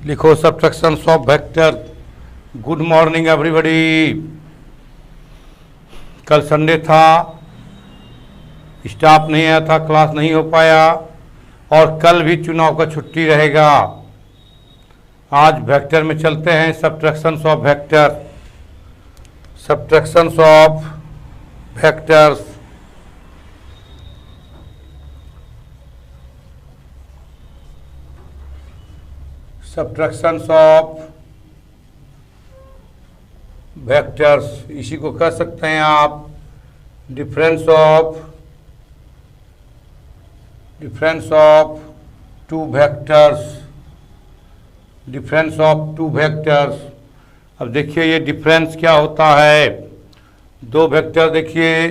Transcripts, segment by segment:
लिखो subtractions of vector. Good morning everybody. कल Sunday था, स्टाफ नहीं आया था, क्लास नहीं हो पाया और कल भी चुनाव का छुट्टी रहेगा। आज वेक्टर में चलते हैं। Subtractions of vector, subtractions of vectors. Subtractions of vectors, इसी को कह सकते हैं आप difference of two vectors. Difference of two vectors. अब देखिए ये डिफरेंस क्या होता है। दो वेक्टर, देखिए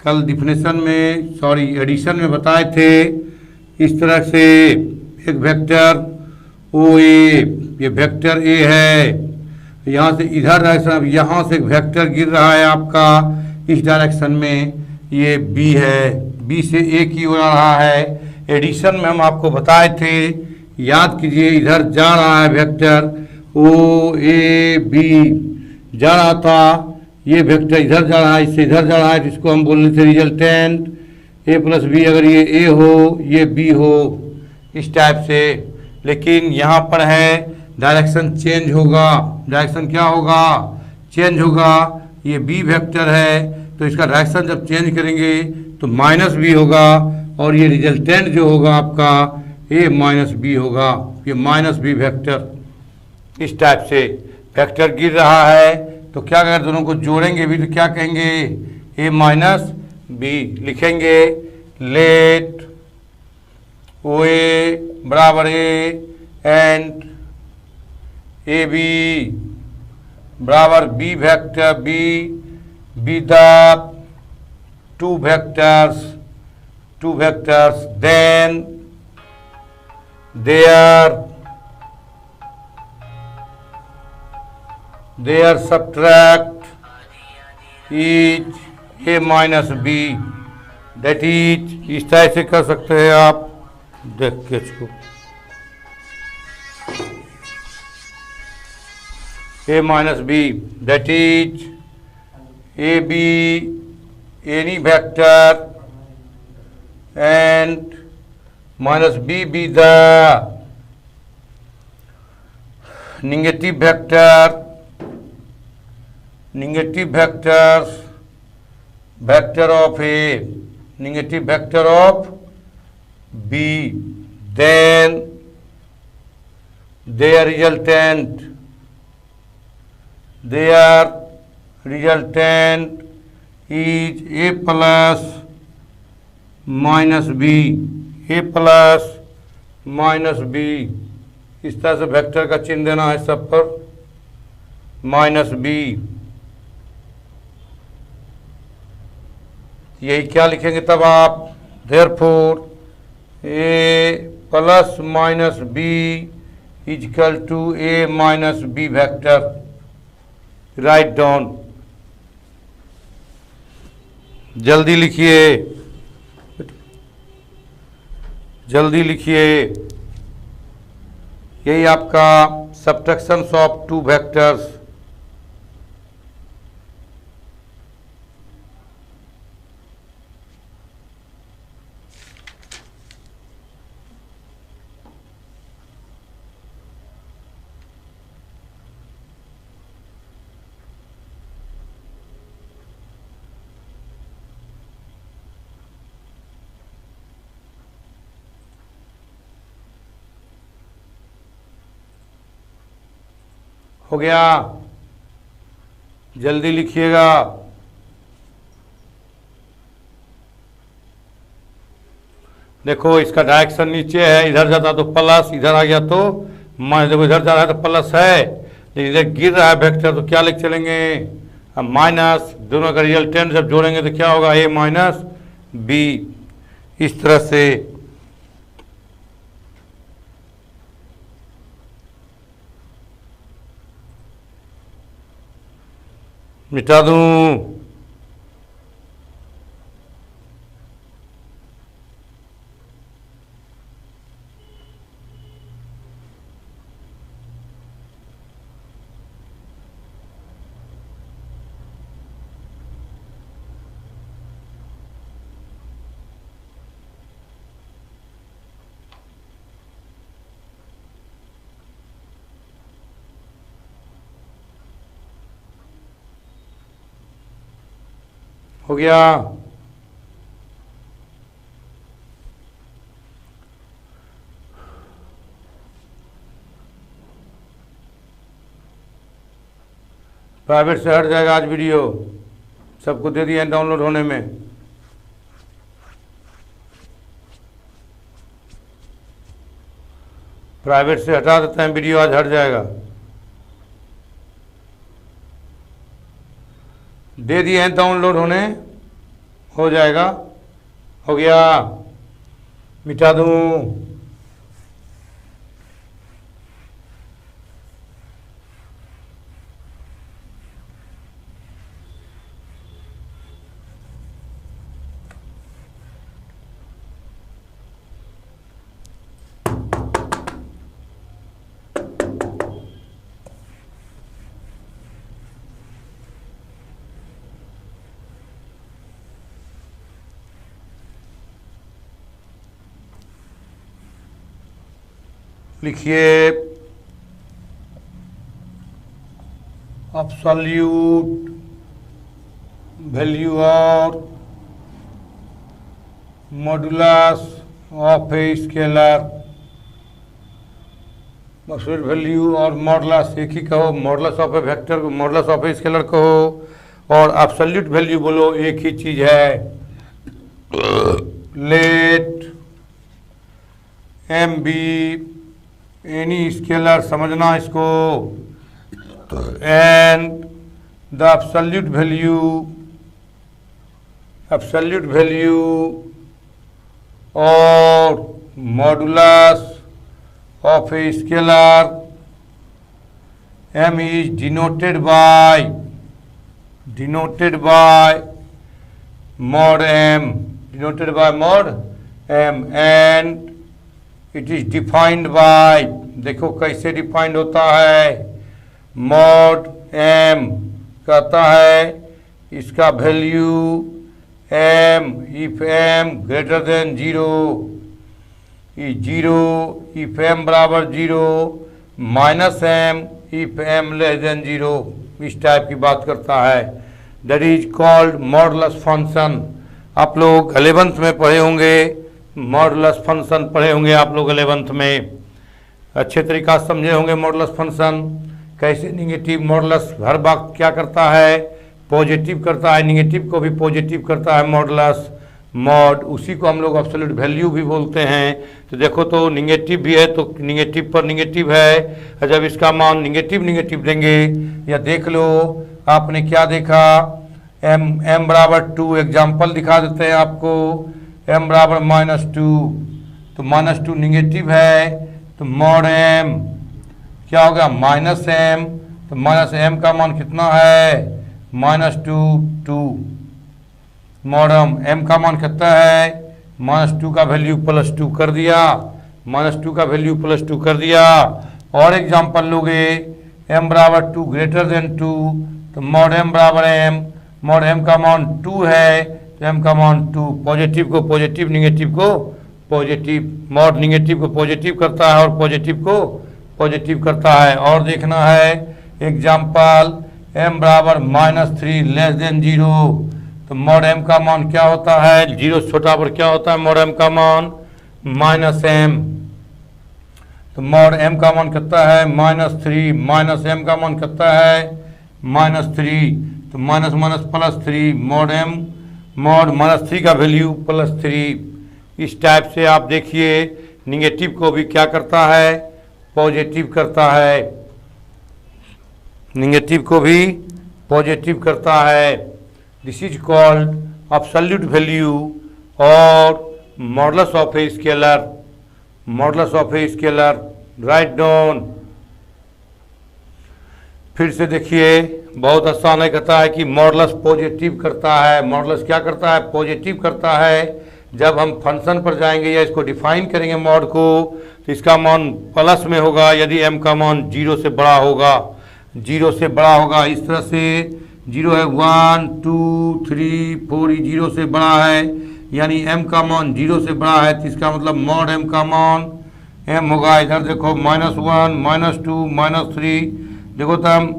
कल डिफिनेशन में एडिशन में बताए थे। इस तरह से एक वेक्टर ओ ए, ये वेक्टर ए है, यहाँ से इधर डायरेक्शन, अब यहाँ से एक वेक्टर गिर रहा है आपका इस डायरेक्शन में, ये बी है, बी से ए की ओर आ रहा है। एडिशन में हम आपको बताए थे, याद कीजिए, इधर जा रहा है वेक्टर ओ ए बी जा रहा था, ये वेक्टर इधर जा रहा है, इससे इधर जा रहा है, जिसको हम बोल रहे थे रिजल्टेंट ए प्लस बी। अगर ये ए हो ये बी हो, इस टाइप से। लेकिन यहाँ पर है डायरेक्शन चेंज होगा। डायरेक्शन क्या होगा? चेंज होगा। ये बी वेक्टर है तो इसका डायरेक्शन जब चेंज करेंगे तो माइनस बी होगा और ये रिजल्टेंट जो होगा आपका ए माइनस बी होगा। ये माइनस बी वेक्टर इस टाइप से वेक्टर गिर रहा है तो क्या अगर दोनों को जोड़ेंगे भी तो क्या कहेंगे? ए माइनस बी लिखेंगे। लेट ओ ए बराबर ए एंड ए बी बराबर B vector be the two vectors then their subtract is a minus b, that is, इस तरह से कर सकते हैं आप। देख के इसको a minus b, that is a b any vector and minus b be the negative vectors vector of a negative vector of b, then their resultant is a plus minus b। इस तरह से vector का चिन्ह देना है सब पर, minus B. यही क्या लिखेंगे तब आप? Therefore A plus minus B equal to A minus B vector. Right down, जल्दी लिखिए। यही आपका सब्ट्रैक्शंस ऑफ टू वेक्टर्स। हो गया? जल्दी लिखिएगा। देखो इसका डायरेक्शन नीचे है, इधर जाता तो प्लस, इधर आ गया तो माइनस। देखो इधर जा रहा है तो प्लस है, लेकिन इधर गिर रहा है वेक्टर तो क्या लिख चलेंगे? अब माइनस, दोनों का रिजल्टेंट जब जोड़ेंगे तो क्या होगा? ए माइनस बी। इस तरह से मिटा दूं। हो गया। प्राइवेट से हट जाएगा आज वीडियो, सबको दे दिया डाउनलोड होने में। प्राइवेट से हटा देते हैं वीडियो, आज हट जाएगा। दे दिए हैं डाउनलोड होने, हो जाएगा। हो गया, मिटा दूं। लिखिए एब्सोल्यूट वैल्यू और modulus of a scalar. Absolute value और मॉडुलस एक ही कहो, मॉडुलस ऑफ ए वेक्टर को मॉडुलस ऑफ ए स्केलर कहो, और एब्सोल्यूट वैल्यू बोलो, एक ही चीज है। Let M be any scalar, समझना इसको, एंड द एब्सोल्यूट वैल्यू और modulus of a scalar m is denoted by mod m, and it is defined by, देखो कैसे डिफाइंड होता है। mod m कहता है इसका value m if m greater than 0 is 0, if m बराबर 0, minus m if m less than 0, इस type की बात करता है। That is called modulus function. आप लोग 11th में पढ़े होंगे, मॉडुलस फंक्शन पढ़े होंगे आप लोग 11th में, अच्छे तरीका से समझे होंगे मॉडुलस फंक्शन। कैसे निगेटिव मॉडुलस हर बात क्या करता है, पॉजिटिव करता है, निगेटिव को भी पॉजिटिव करता है मॉडुलस मॉड, उसी को हम लोग एब्सोल्यूट वैल्यू भी बोलते हैं। तो देखो तो निगेटिव भी है तो निगेटिव पर निगेटिव है, जब इसका मान निगेटिव देंगे, या देख लो आपने क्या देखा, m बराबर 2, एग्जाम्पल दिखा देते हैं आपको, m बराबर -2, तो -2 निगेटिव है, तो मॉड m क्या होगा -m, तो -m का मान कितना है -2 मॉड m का मान कितना है -2 का वैल्यू +2 कर दिया, -2 का वैल्यू +2 कर दिया। और एग्जाम्पल लोगे m बराबर 2 ग्रेटर देन 2, तो मॉड m बराबर m, मॉड m का मान 2 है तो m का मान 2, पॉजिटिव को पॉजिटिव निगेटिव को पॉजिटिव, मॉड निगेटिव को पॉजिटिव करता है और पॉजिटिव को पॉजिटिव करता है। और देखना है एग्जाम्पल m बराबर -3 लेस देन 0, तो मॉड m का मान क्या होता है, 0 से छोटा पर क्या होता है मॉड m का मान -m, तो मॉड m का मान कितना है -3, -m का मान कितना है -3, तो माइनस +3, मॉड -3 का वैल्यू +3। इस टाइप से आप देखिए निगेटिव को भी क्या करता है पॉजिटिव करता है, निगेटिव को भी पॉजिटिव करता है। This is called absolute value और modulus of a scalar, write down. फिर से देखिए बहुत आसान है, कहता है कि मॉडुलस पॉजिटिव करता है, मॉडुलस क्या करता है पॉजिटिव करता है। जब हम फंक्शन पर जाएंगे या इसको डिफाइन करेंगे मॉड को, तो इसका मान प्लस में होगा यदि m का मान 0 से बड़ा होगा, 0 से बड़ा होगा। इस तरह से 0 है 1 2 3 4, 0 से बड़ा है, यानी m का मान 0 से बड़ा है, तो इसका मतलब मॉड m का मान m होगा। इधर देखो -1 -2 -3, देखो तो हम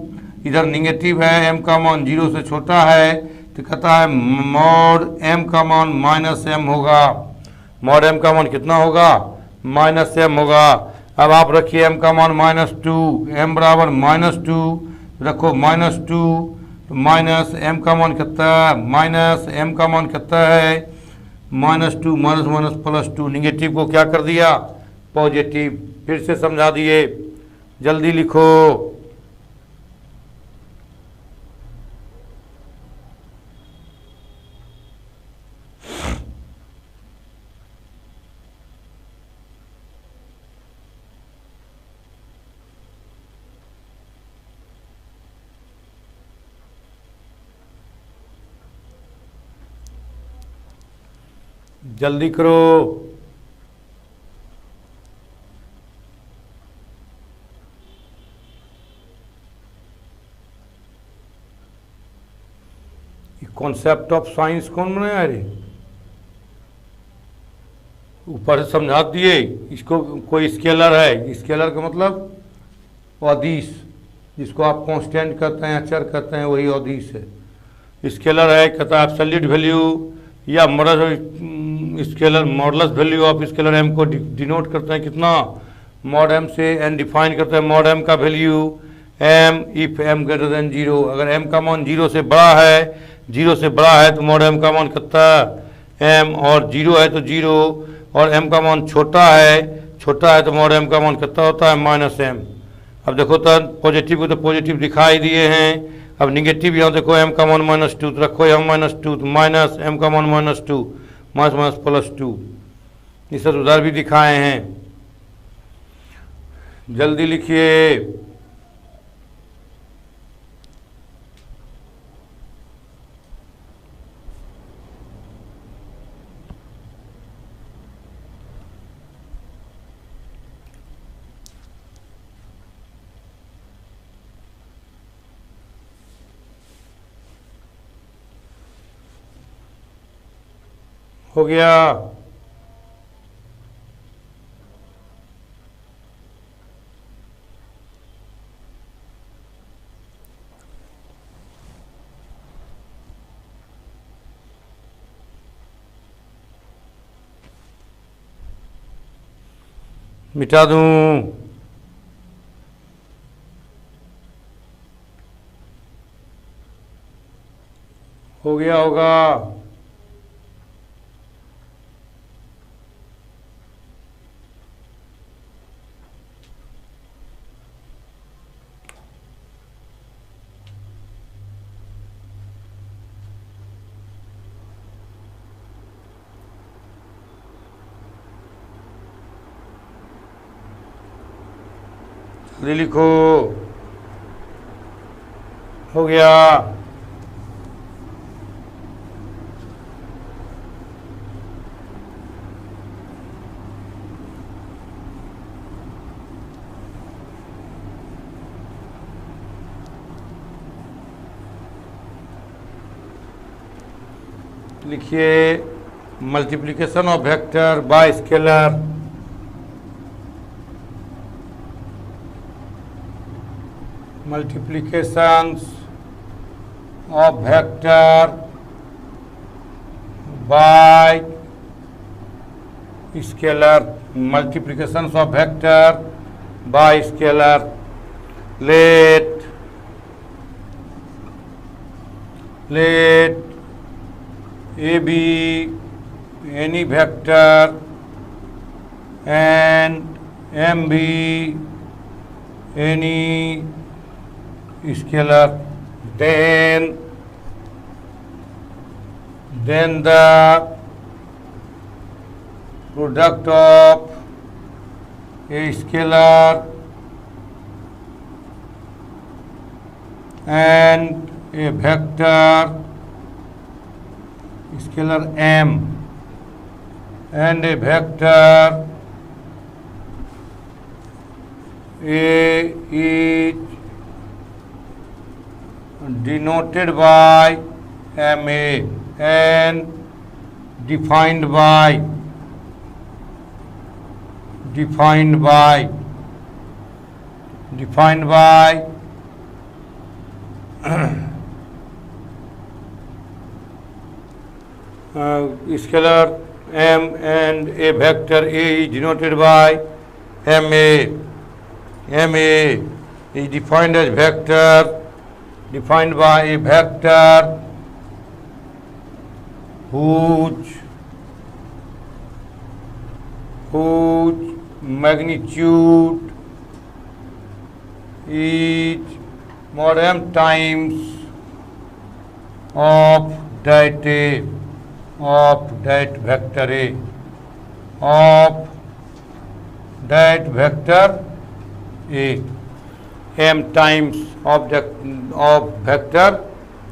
इधर निगेटिव है, m का मान 0 से छोटा है, तो कहता है मॉड एम का मान माइनस एम होगा। मॉड एम का मान कितना होगा? माइनस एम होगा। अब आप रखिए एम का मान -2, एम बराबर -2, रखो -2, तो माइनस एम का मान कितना है? माइनस एम का मान कितना है? -2 माइनस माइनस +2, निगेटिव को क्या कर दिया? पॉजिटिव। फिर से समझा दिए, जल्दी लिखो। जल्दी करो। कॉन्सेप्ट ऑफ साइंस कौन बनाया रे? ऊपर से समझा दिए। इसको कोई स्केलर है, स्केलर का मतलब अदिश, जिसको आप कांस्टेंट कहते हैं, अचर कहते हैं, वही अदिश है। स्केलर है, कहता है एब्सोल्यूट वैल्यू या scalar modulus value of scalar M को डिनोट करते हैं कितना? मॉड एम से एन डिफाइन करते हैं मॉड एम का value M if M greater than 0। अगर एम का मान 0 से बड़ा है, 0 से बड़ा है तो मॉड एम का मान कितना है? एम, और 0 है तो 0, और एम का मान छोटा है तो मॉड एम का मान कितना होता है? -m। अब देखो तो पॉजिटिव को तो पॉजिटिव दिखाई दिए हैं। अब निगेटिव यहाँ देखो एम का मान -2, तो रखो यहाँ -2, तो माइनस एम का मान -2 माइनस माइनस +2। इस सब उधर भी दिखाए हैं, जल्दी लिखिए। हो गया? मिटा दूं? हो गया होगा? जल्दी लिखो। हो गया? लिखिए multiplication of vector by scalar. Multiplications of vector by scalar. Multiplications of vector by scalar. Let A be any vector and M be any scalar, then the product of a scalar and a vector scalar M and a vector A is denoted by MA and defined by scalar m and a vector a is denoted by ma. ma is defined as vector, defined by a vector whose magnitude is mod m times of that vector a, of that vector a, m times of vector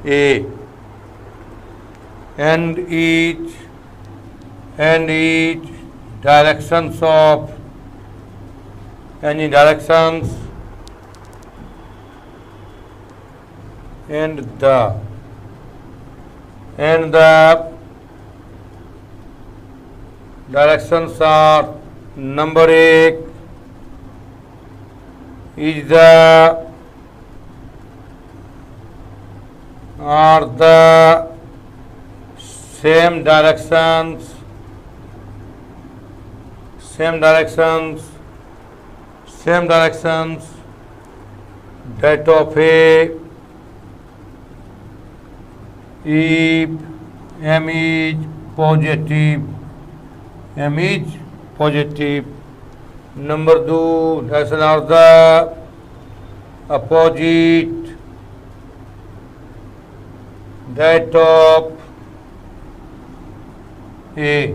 a, and each directions of any directions and the directions are number 1 is are the same directions that of a if m is positive. Number 2, direction are the opposite that of a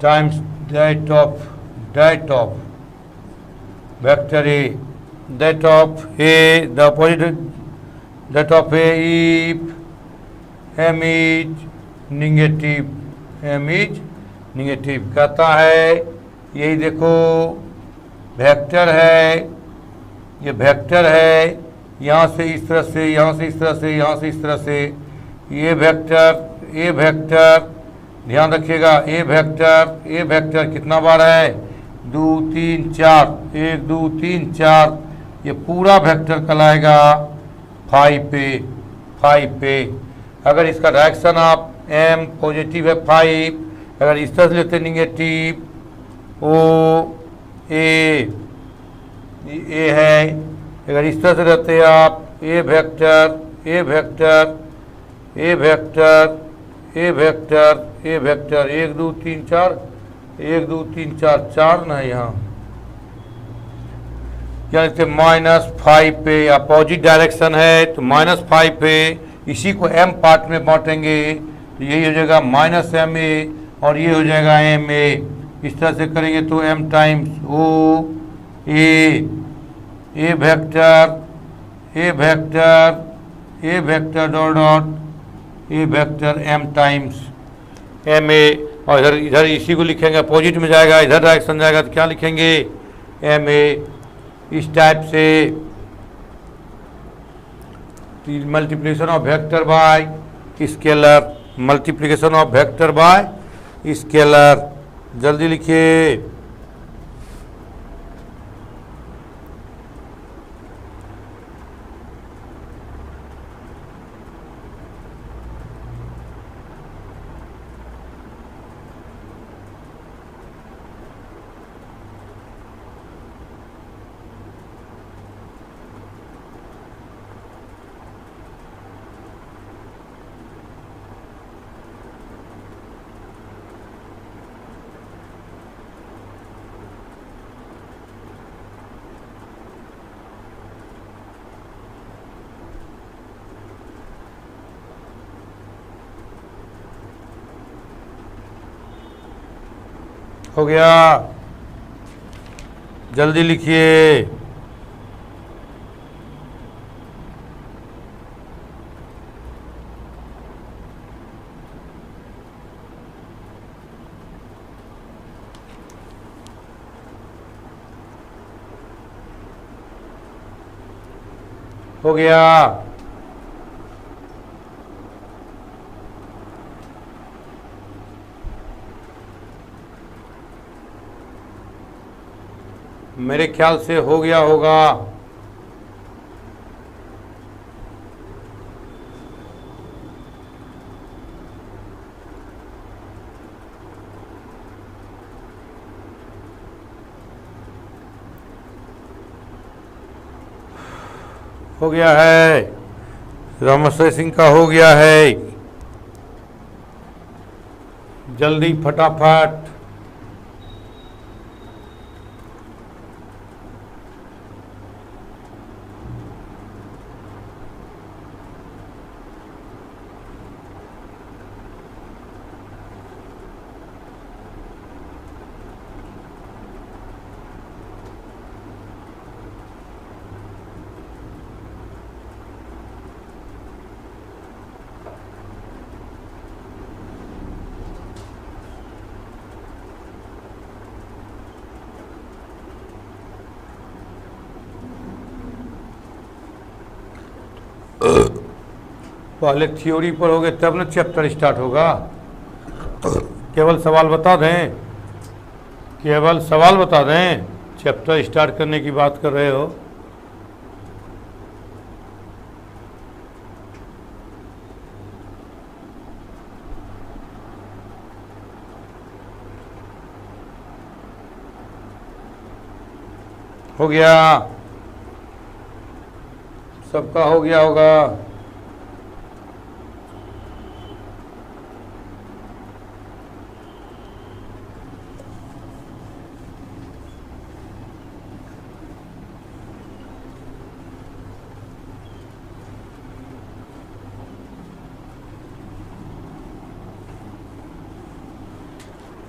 times that of vector a, that of a, the opposite that of a if m is negative. कहता है यही देखो vector है, ये vector है, यहाँ से इस तरह से, यहाँ से इस तरह से, यहाँ से इस तरह से, ये वेक्टर ध्यान रखिएगा, ए वेक्टर कितना बार है 2 3 4, 1 2 3 4, ये पूरा वेक्टर कहलाएगा 5 पे। अगर इसका डायरेक्शन आप m पॉजिटिव है 5, अगर इस तरह से लेते निगेटिव ओ ए है, अगर इस तरह से रहते आप ए वेक्टर 1 2 3 4, 1 2 3 4 4 ना यहाँ क्या लिखते -5 पे, अपोजिट डायरेक्शन है तो -5 पे, इसी को m पार्ट में बांटेंगे तो यही हो जाएगा -ma और ये हो जाएगा ma। इस तरह से करेंगे तो m times O A vector dot A vector m times ma, और इधर इसी को लिखेंगे, अपोजिट में जाएगा, इधर डायरेक्शन जाएगा तो क्या लिखेंगे ma। इस टाइप से multiplication of vector by scalar, multiplication of vector by scalar, जल्दी लिखिए। हो गया, जल्दी लिखिए। हो गया, मेरे ख्याल से हो गया होगा। हो गया है, रामश्री सिंह का हो गया है। जल्दी फटाफट। पहले थ्योरी पर हो गए तब ना चैप्टर स्टार्ट होगा। केवल सवाल बता दें, केवल सवाल बता दें, चैप्टर स्टार्ट करने की बात कर रहे हो। हो गया, सबका हो गया होगा।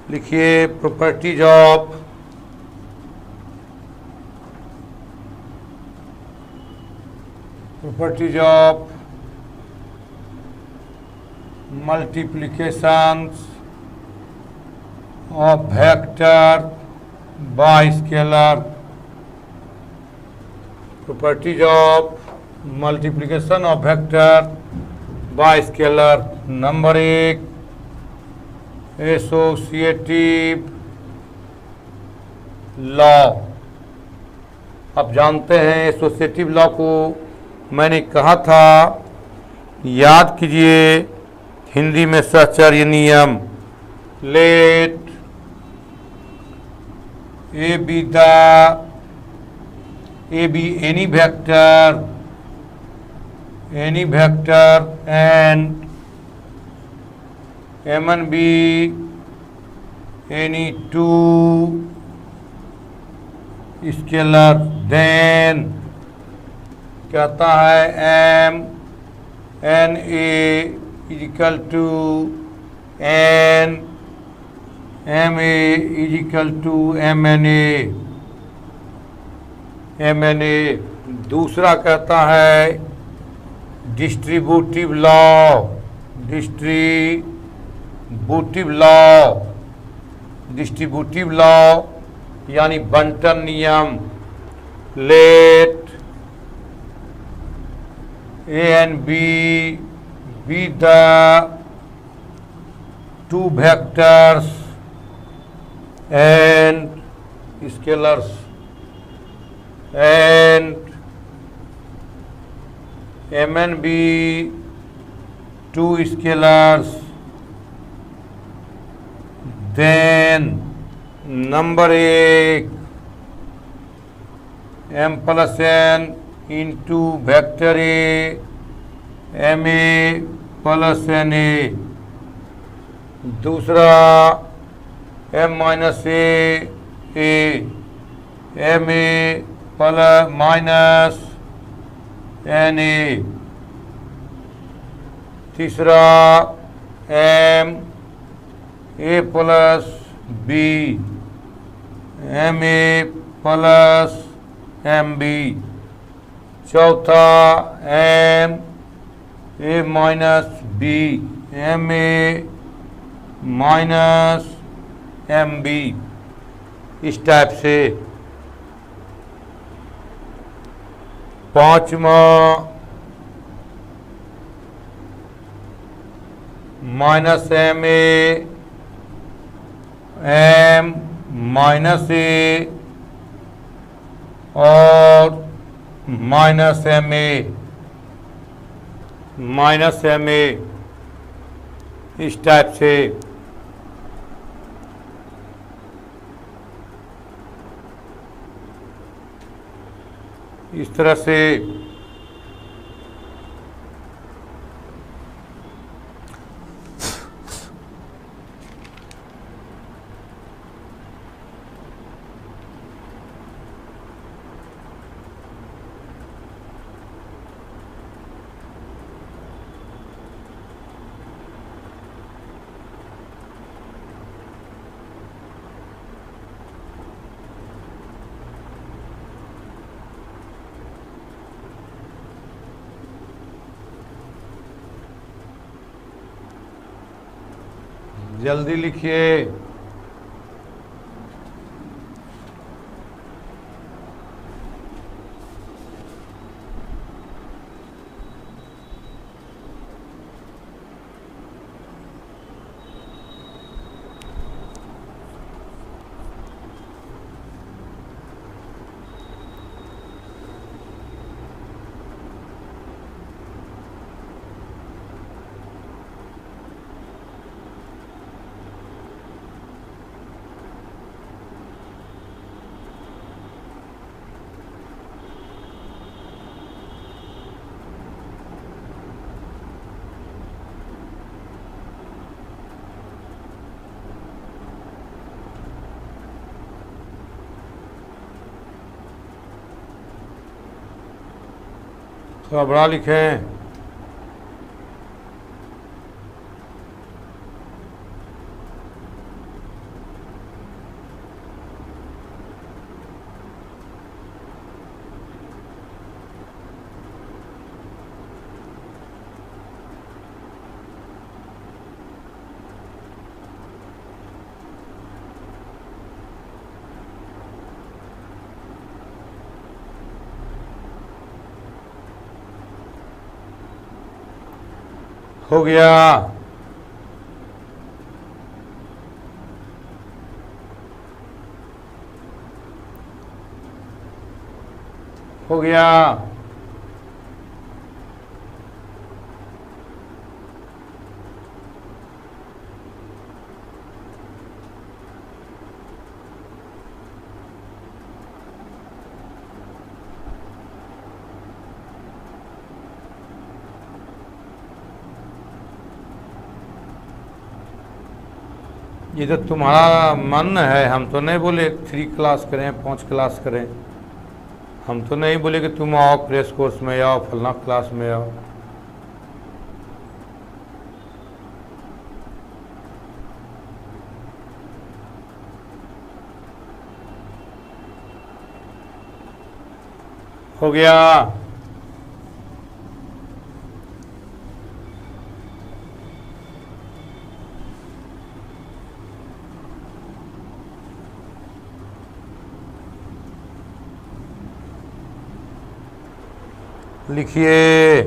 लिखिए properties of multiplications of vector by scalar. Properties of multiplication of vector by scalar. Number 1, associative law. आप जानते हैं एसोसिएटिव लॉ को मैंने कहा था, याद कीजिए, हिंदी में सहचर्य नियम। Let A be any vector and Mn be any two scalar, then कहता है M n a is equal to n m a is equal to m n a। दूसरा कहता है डिस्ट्रीब्यूटिव लॉ यानी बंटन नियम। Let A and B be the two vectors and scalars and m n be two scalars. Then number 1, m plus n into vector a m a plus n a. दूसरा m minus a m a plus minus n a. तीसरा m a plus b m a plus m b. चौथा m a minus b m a minus m b. इस type से। पांचवा minus M A M minus ए और minus M A इस type से। इस तरह से जल्दी लिखिए। थोड़ा बड़ा लिखें। हो गया। हो गया। ये तो तुम्हारा मन है, हम तो नहीं बोले 3 क्लास करें 5 क्लास करें। हम तो नहीं बोले कि तुम आओ क्रेश कोर्स में आओ फलना क्लास में आओ। हो गया। लिखिए।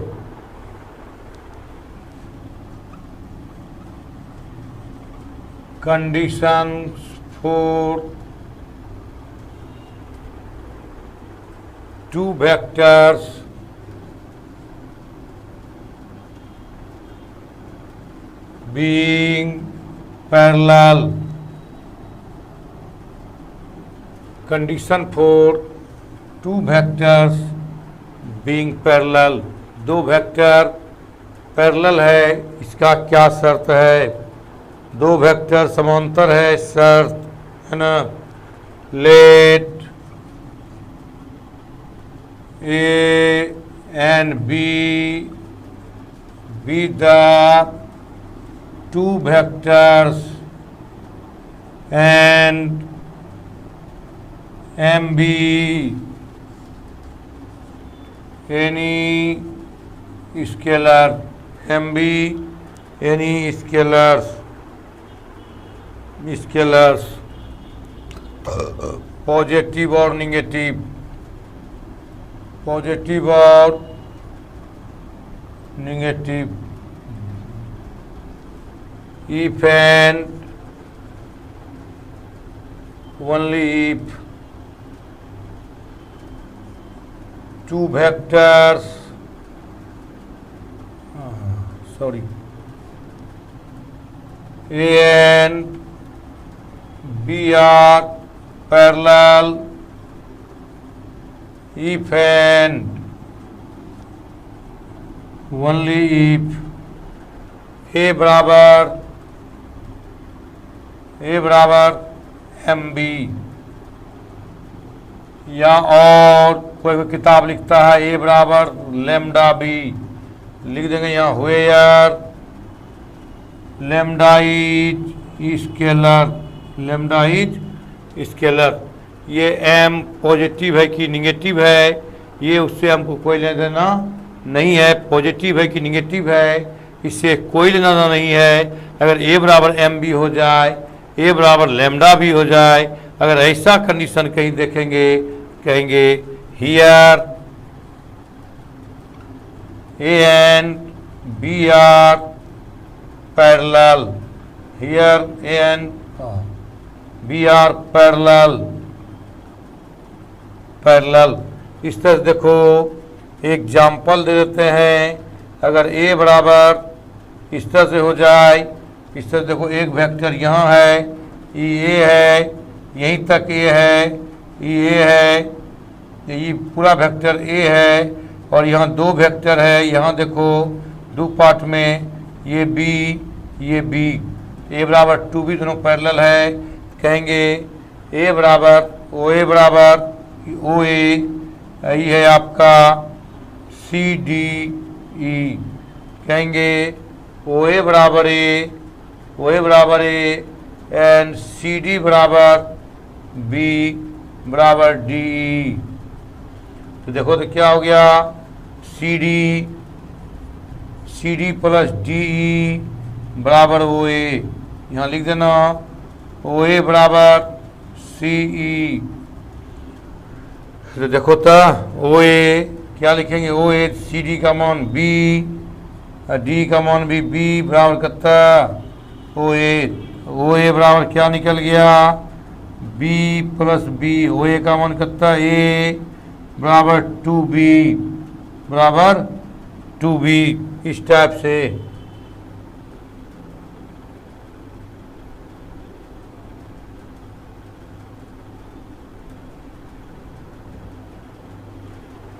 Conditions for 2 vectors being parallel. Condition for 2 vectors being parallel, 2 vector parallel है, इसका क्या शर्त है? 2 वेक्टर समांतर है, शर्त है ना। Let A and B be the 2 vectors and M be any scalar, m be any scalars positive or negative, positive or negative, if and only if 2 vectors A and B are parallel if and only if A बराबर MB, या और कोई किताब लिखता है ए बराबर lambda B, लिख देंगे यहाँ हुए यार लेमडा इज स्केलर। ये एम पॉजिटिव है कि निगेटिव है, ये उससे हमको कोई लेना देना नहीं है। पॉजिटिव है कि निगेटिव है इससे कोई लेना देना नहीं है। अगर ए बराबर एम भी हो जाए, ए बराबर लेमडा भी हो जाए, अगर ऐसा कंडीशन कहीं देखेंगे, कहेंगे here A and B are parallel, here A and B are parallel, parallel. इस तरह देखो एग्जाम्पल दे देते हैं। अगर ए बराबर इस तरह से हो जाए, इस तरह देखो एक वेक्टर यहाँ है, ये है, यहीं तक ये है, ये है, ये पूरा वेक्टर ए है, और यहाँ दो वेक्टर है, यहाँ देखो दो पार्ट में, ये बी, ये बी, ए बराबर 2b दोनों पैरेलल है। कहेंगे ए बराबर ओ ए बराबर ओ ए, ये है आपका सी डी ई। कहेंगे ओ ए बराबर ए, ओ ए बराबर ए एंड सी डी बराबर बी बराबर डी ई। तो देखो तो क्या हो गया, C D plus D E बराबर ओ ए। यहाँ लिख देना ओ ए बराबर सी ई। तो देखो तो ओ ए क्या लिखेंगे, ओ ए सी डी का मान बी, डी का मान भी बी बराबर कितना ओ ए बराबर क्या निकल गया, बी प्लस बी, ओ ए का मान कितना ए बराबर 2b बराबर 2b। इस टाइप से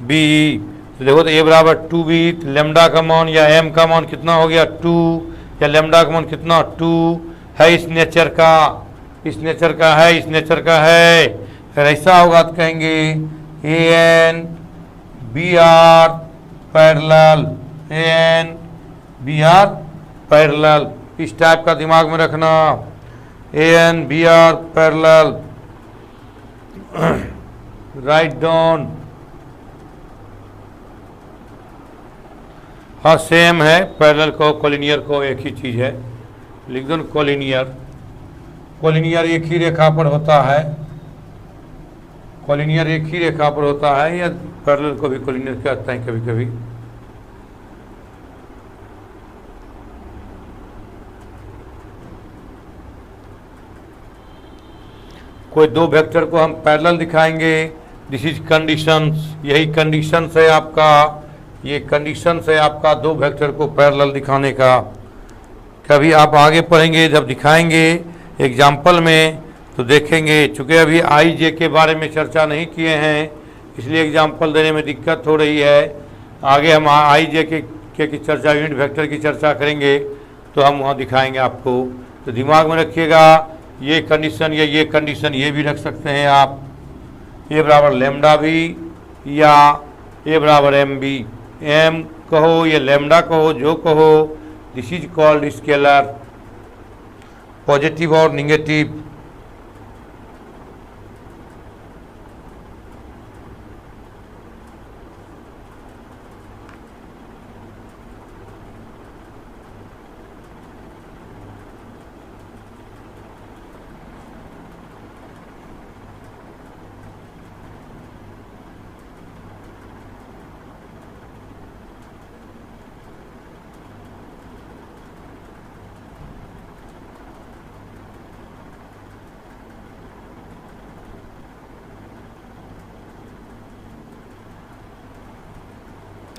बी। तो देखो तो ए बराबर 2b, लेमडा का मान या एम का मान कितना हो गया 2, या लेमडा का मान कितना 2 है, इस नेचर का, इस नेचर का है, इस नेचर का है। फिर ऐसा होगा तो कहेंगे a and B are parallel, a and B are parallel. इस टाइप का दिमाग में रखना, a and B are parallel. Write down. हाँ सेम है, पैरेलल को कोलिनियर को एक ही चीज़ है। लिख दो कोलिनियर, कोलिनियर एक ही रेखा पर होता है, कोलिनियर एक ही रेखा पर होता है, या पैरेलल को भी कोलिनियर कहते हैं कभी कभी। कोई दो वेक्टर को हम पैरेलल दिखाएंगे, दिस इज कंडीशंस, यही कंडीशंस है आपका, ये कंडीशंस है आपका दो वेक्टर को पैरेलल दिखाने का। कभी आप आगे पढ़ेंगे जब दिखाएंगे एग्जाम्पल में तो देखेंगे। चूँकि अभी आई जे के बारे में चर्चा नहीं किए हैं, इसलिए एग्जाम्पल देने में दिक्कत हो रही है। आगे हम आई जे के की चर्चा, यूनिट वेक्टर की चर्चा करेंगे तो हम वहाँ दिखाएंगे आपको। तो दिमाग में रखिएगा, ये कंडीशन या ये कंडीशन ये भी रख सकते हैं आप, ए बराबर लेमडा भी या ए बराबर एम भी, एम कहो या लेमडा कहो, जो कहो, this is called scalar, positive और निगेटिव।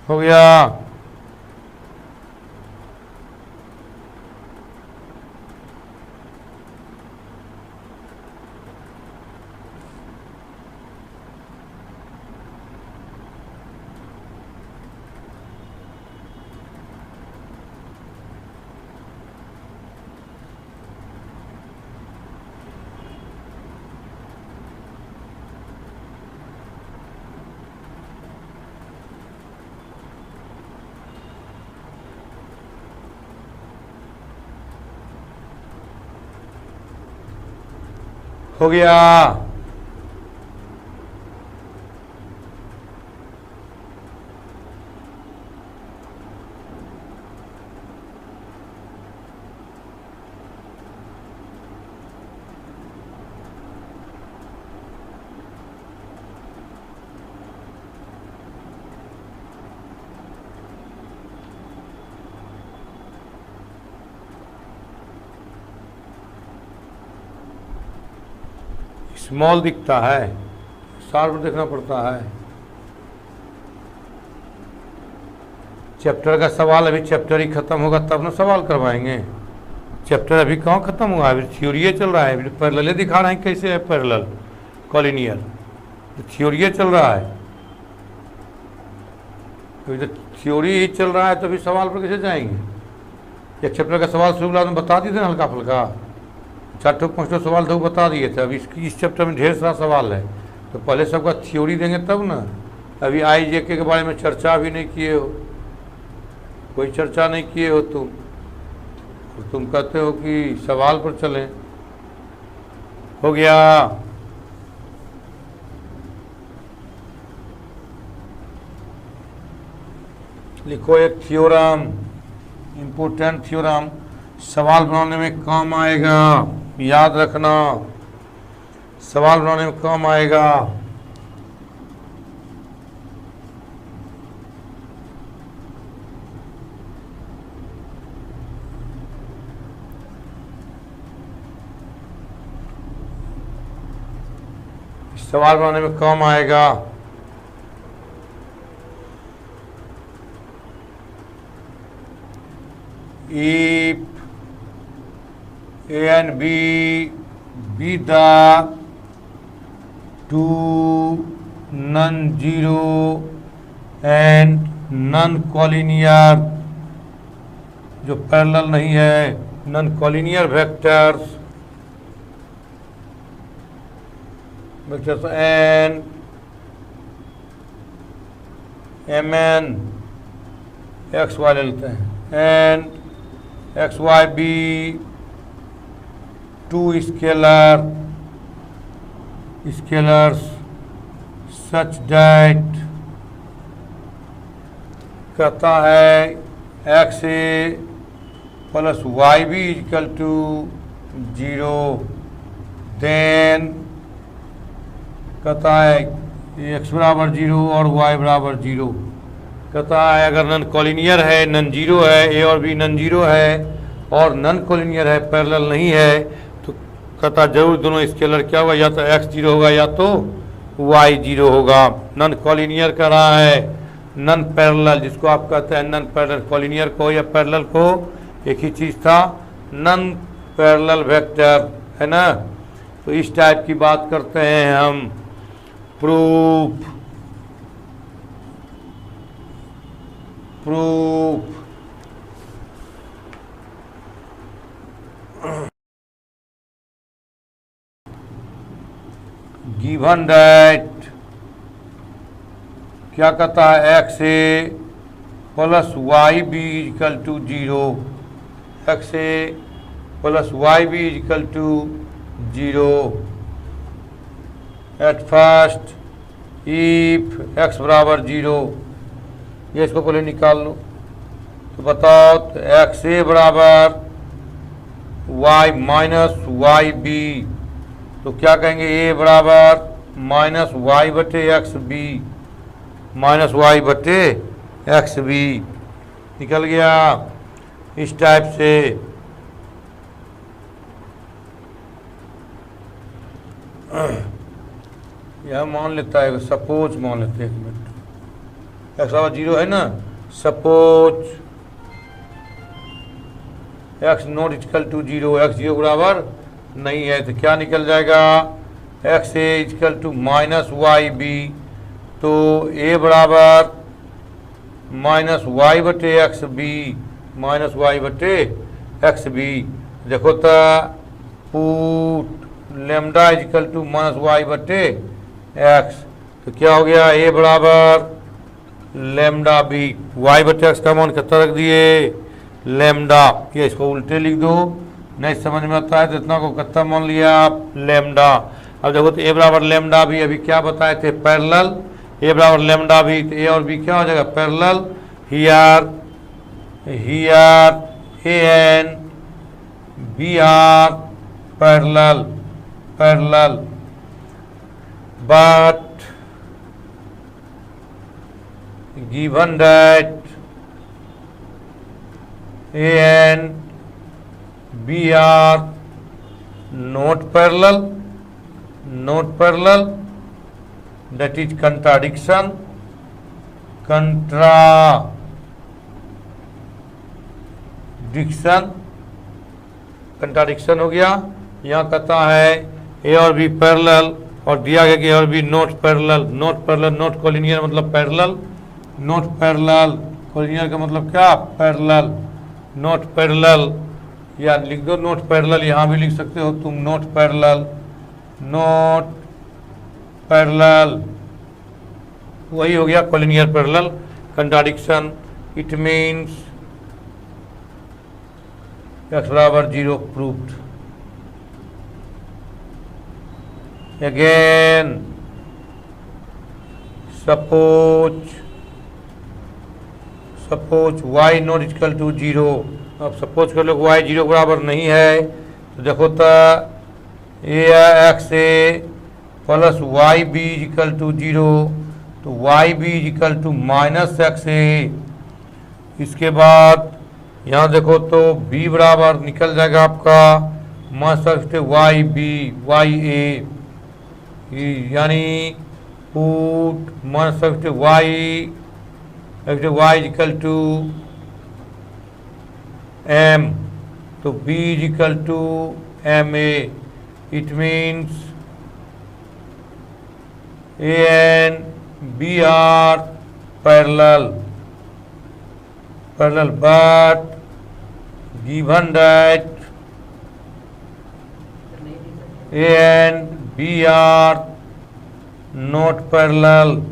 हो गया। हो गया। स्मॉल दिखता है, शार्प देखना पड़ता है। चैप्टर का सवाल अभी चैप्टर ही खत्म होगा तब ना सवाल करवाएंगे। चैप्टर अभी कहाँ खत्म हुआ है, अभी थ्योरी चल रहा है, अभी पैरेलल दिखा रहे हैं कैसे है पैरेलल कॉलिनियर, तो थ्योरी चल रहा है। अभी तो थ्योरी ही चल रहा है तो अभी सवाल पर कैसे जाएंगे। एक चैप्टर का सवाल शुरू में बता दिए थे हल्का फुल्का, 4 5 सवाल तो बता दिए थे। अभी इस चैप्टर में ढेर सारा सवाल है, तो पहले सबका थ्योरी देंगे तब ना। अभी IJK के बारे में चर्चा भी नहीं किए हो, कोई चर्चा नहीं किए हो तुम, और तुम कहते हो कि सवाल पर चलें। हो गया। लिखो एक थ्योरम, इम्पोर्टेंट थ्योरम, सवाल बनाने में काम आएगा, याद रखना, सवाल बनाने में काम आएगा। सवाल बनाने में काम आएगा। If A and B be the two non-zero and non-collinear, जो पैरेलल नहीं है, non-collinear vectors n mn xy ले लेते हैं, n xy be two scalars such that, कहता है x a plus y b equal to 0, then कहता है x बराबर 0 और y बराबर 0। कहता है अगर नन कॉलिनियर है, नन जीरो है, a और b नन जीरो है और नन कॉलिनियर है, पैरेलल नहीं है, तो कहता जरूर दोनों स्केलर क्या होगा, या तो x 0 होगा या तो y 0 होगा। नन कॉलिनियर कर रहा है, नन पैरेलल, जिसको आप कहते हैं नन पैरेलल, कॉलिनियर को या पैरेलल को एक ही चीज़ था, नन पैरेलल वेक्टर है ना। तो इस टाइप की बात करते हैं हम, प्रूफ गिवन दैट, क्या कहता है, X A plus Y B equal to 0, X A plus Y B equal to 0 at first if X बराबर 0। ये इसको पहले निकाल लो, तो बताओ, तो एक्स ए बराबर वाई माइनस वाई बी, तो क्या कहेंगे, ए बराबर माइनस वाई बटे एक्स बी, माइनस वाई बटे एक्स बी, निकल गया इस टाइप से। यह मान लेता है, सपोज मान लेते हैं, 1 मिनट, एक्स बराबर 0 है ना, suppose X not equal to 0, X 0 बराबर नहीं है, तो क्या निकल जाएगा, X A equal to minus Y B, तो ए बराबर माइनस वाई बटे एक्स बी, माइनस वाई बटे एक्स बी। देखो तो put lambda equal to minus Y बटे एक्स, तो क्या हो गया, ए बराबर लेमडा बी, वाई बटे एक्स का मान कितना रख दिए, लेमडा। ये इसको उल्टे लिख दो, नहीं समझ में आता है तो इतना को कितना मान लिया आप, लेमडा। अब देखो तो ए बराबर लेमडा भी, अभी क्या बताए थे, पैरेलल, ए बराबर लेमडा भी, तो ए और बी क्या हो जाएगा, parallel. Here A and B are parallel, but given that A and B are not parallel, not parallel, that is contradiction, contradiction हो गया। यहाँ कहता है ए और बी पैरेलल और दिया गया कि ए और B not parallel, not collinear मतलब पैरेलल, नॉट पैरेलल कोलिनियर का मतलब क्या, पैरेलल, नॉट पैरेलल, या लिख दो नॉट पैरेलल, यहाँ भी लिख सकते हो तुम नॉट पैरेलल, वही हो गया collinear parallel. Contradiction, it means x=0 proved। Again, suppose y not equal to 0। अब सपोज कर लो y 0 बराबर नहीं है तो देखो तो ax plus Y B equal to 0, तो Y B equal to -xa। इसके बाद यहाँ देखो तो b बराबर निकल जाएगा आपका वाई बी वाई ए, यानी put Y equal to m, तो b equal to M A. It means A and B are parallel, but given that A and B are not parallel,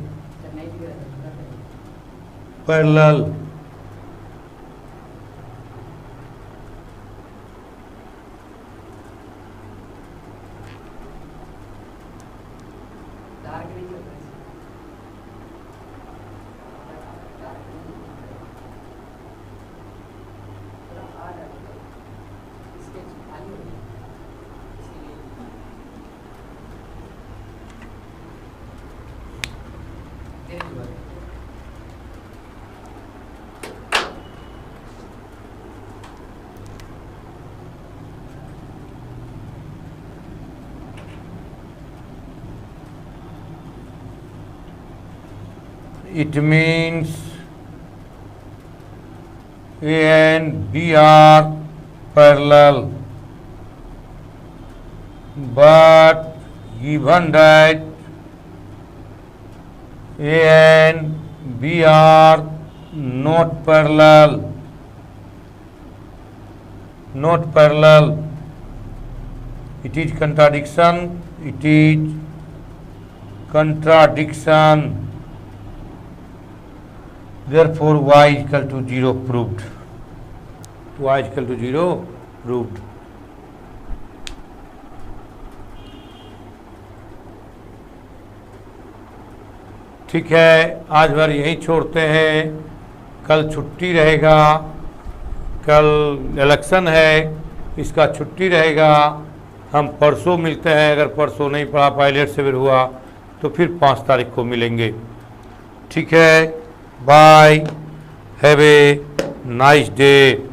it means A and B are parallel, but given that A and B are not parallel, it is contradiction, therefore y equal to 0 proved, y equal to 0 proved। ठीक है, आज भर यहीं छोड़ते हैं, कल छुट्टी रहेगा, कल इलेक्शन है, इसका छुट्टी रहेगा। हम परसों मिलते हैं, अगर परसों नहीं पढ़ा पाए, लेट से हुआ तो फिर 5 तारीख को मिलेंगे। ठीक है, bye, have a nice day.